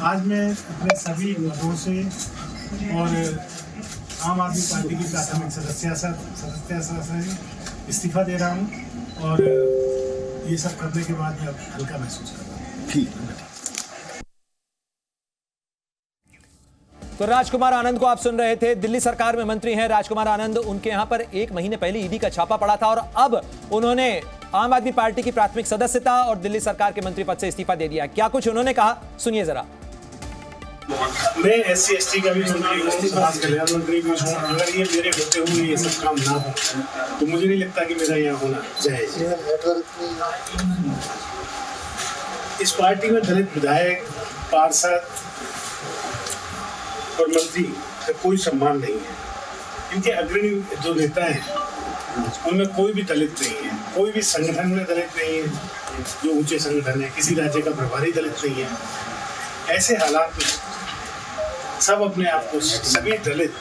आज मैं अपने सभी पदों से और आम आदमी पार्टी की प्राथमिक सदस्यता से इस्तीफा दे रहा हूं और ये सब करने के बाद मैं हल्का महसूस कर रहा हूं। ठीक है। तो राजकुमार आनंद को आप सुन रहे थे। दिल्ली सरकार में मंत्री हैं राजकुमार आनंद। उनके यहां पर 1 महीने पहले ईडी का छापा पड़ा था और अब उन्होंने आम आदमी पार्टी की प्राथमिक सदस्यता और दिल्ली सरकार के मंत्री पद से इस्तीफा दे दिया। क्या कुछ उन्होंने कहा, सुनिए जरा। मैं SC/ST का भी मंत्री हूँ, समाज कल्याण मंत्री भी हूँ। अगर ये मेरे होते हुए ये सब काम ना हो तो मुझे नहीं लगता कि मेरा यहाँ होना जायज। इस पार्टी में दलित विधायक, पार्षद और मंत्री का कोई सम्मान नहीं है। इनके अग्रणी जो नेता हैं उनमें कोई भी दलित नहीं है, कोई भी संगठन में दलित नहीं है। जो ऊंचे संगठन है, किसी राज्य का प्रभारी दलित नहीं है। ऐसे हालात में सब अपने आप को, सभी दलित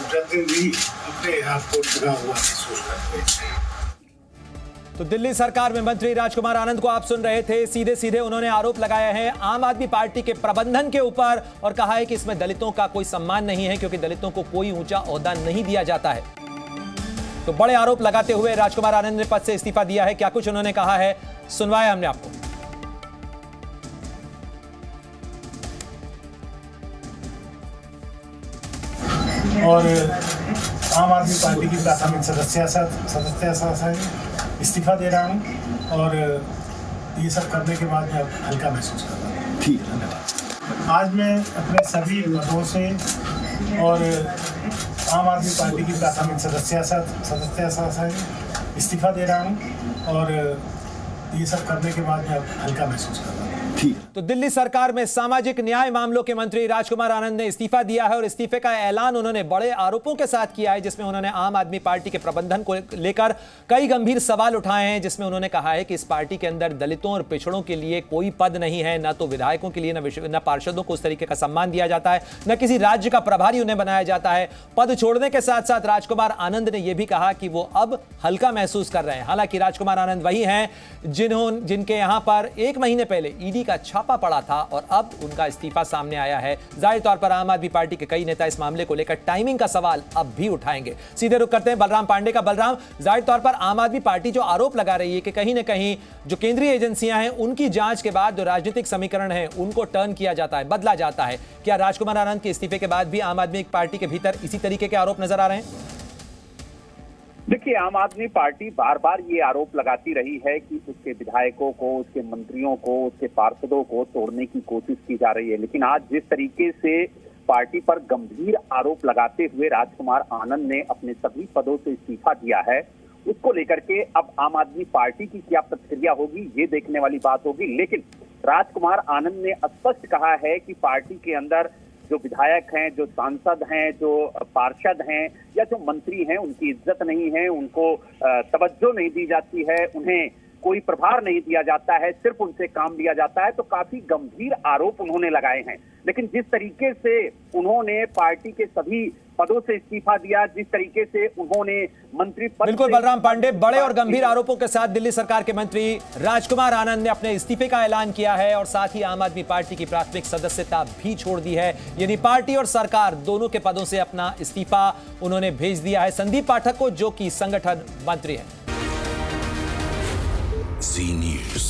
प्रतिनिधि अपने आप को ठगा हुआ महसूस करते हैं। तो दिल्ली सरकार में मंत्री राजकुमार आनंद को आप सुन रहे थे। सीधे सीधे उन्होंने आरोप लगाए हैं आम आदमी पार्टी के प्रबंधन के ऊपर और कहा है कि इसमें दलितों का कोई सम्मान नहीं है क्योंकि दलितों को कोई ऊंचा ओहदा नहीं दिया जाता है। तो बड़े आरोप लगाते हुए राजकुमार आनंद ने पद से इस्तीफा दिया है। क्या कुछ उन्होंने कहा है, सुनवाया हमने आपको। और आम आदमी पार्टी की प्राथमिक सदस्यता से इस्तीफा दे रहा हूं और ये सब करने के बाद मैं हल्का महसूस कर रहा हूं। ठीक है, धन्यवाद। आज मैं अपने सभी पदों से और आम आदमी पार्टी की प्राथमिक सदस्यता से इस्तीफा दे रहा हूं और ये सब करने के बाद मैं हल्का महसूस कर रहा हूं। ठीक। तो दिल्ली सरकार में सामाजिक न्याय मामलों के मंत्री राजकुमार आनंद ने इस्तीफा दिया है और इस्तीफे का ऐलान उन्होंने बड़े आरोपों के साथ किया है, जिसमें उन्होंने आम आदमी पार्टी के प्रबंधन को लेकर कई गंभीर सवाल उठाए हैं। जिसमें उन्होंने कहा है कि इस पार्टी के अंदर दलितों और पिछड़ों के लिए कोई पद नहीं है, न तो विधायकों के लिए न पार्षदों को उस तरीके का सम्मान दिया जाता है, न किसी राज्य का प्रभारी उन्हें बनाया जाता है। पद छोड़ने के साथ साथ राजकुमार आनंद ने यह भी कहा कि वो अब हल्का महसूस कर रहे हैं। हालांकि राजकुमार आनंद वही हैं जिनके यहां पर 1 महीने पहले ईडी का छापा पड़ा था और अब उनका इस्तीफा सामने आया है। जाहिर तौर पर आम आदमी पार्टी के कई नेता इस मामले को लेकर टाइमिंग का सवाल अब भी उठाएंगे। सीधे रुख करते हैं बलराम पांडे का। बलराम, जाहिर तौर पर आम आदमी पार्टी जो आरोप लगा रही है कि कहीं ना कहीं जो केंद्रीय एजेंसियां हैं उनकी जांच के बाद जो राजनीतिक समीकरण है उनको टर्न किया जाता है, बदला जाता है। क्या राजकुमार आनंद के इस्तीफे के बाद भी आम आदमी पार्टी के भीतर इसी तरीके के आरोप नजर आ रहे हैं? देखिए, आम आदमी पार्टी बार बार ये आरोप लगाती रही है कि उसके विधायकों को, उसके मंत्रियों को, उसके पार्षदों को तोड़ने की कोशिश की जा रही है। लेकिन आज जिस तरीके से पार्टी पर गंभीर आरोप लगाते हुए राजकुमार आनंद ने अपने सभी पदों से इस्तीफा दिया है, उसको लेकर के अब आम आदमी पार्टी की क्या प्रतिक्रिया होगी ये देखने वाली बात होगी। लेकिन राजकुमार आनंद ने स्पष्ट कहा है कि पार्टी के अंदर जो विधायक हैं, जो सांसद हैं, जो पार्षद हैं या जो मंत्री हैं, उनकी इज्जत नहीं है, उनको तवज्जो नहीं दी जाती है, उन्हें कोई प्रभार नहीं दिया जाता है, सिर्फ उनसे काम लिया जाता है। तो काफी गंभीर आरोप उन्होंने लगाए हैं। लेकिन जिस तरीके से उन्होंने पार्टी के सभी पदों से इस्तीफा दिया, जिस तरीके से उन्होंने मंत्री पद, बिल्कुल बलराम पांडे, बड़े और गंभीर आरोपों के साथ दिल्ली सरकार के मंत्री राजकुमार आनंद ने अपने इस्तीफे का ऐलान किया है और साथ ही आम आदमी पार्टी की प्राथमिक सदस्यता भी छोड़ दी है। यानी पार्टी और सरकार दोनों के पदों से अपना इस्तीफा उन्होंने भेज दिया है संदीप पाठक को, जो कि संगठन मंत्री है। Zee News.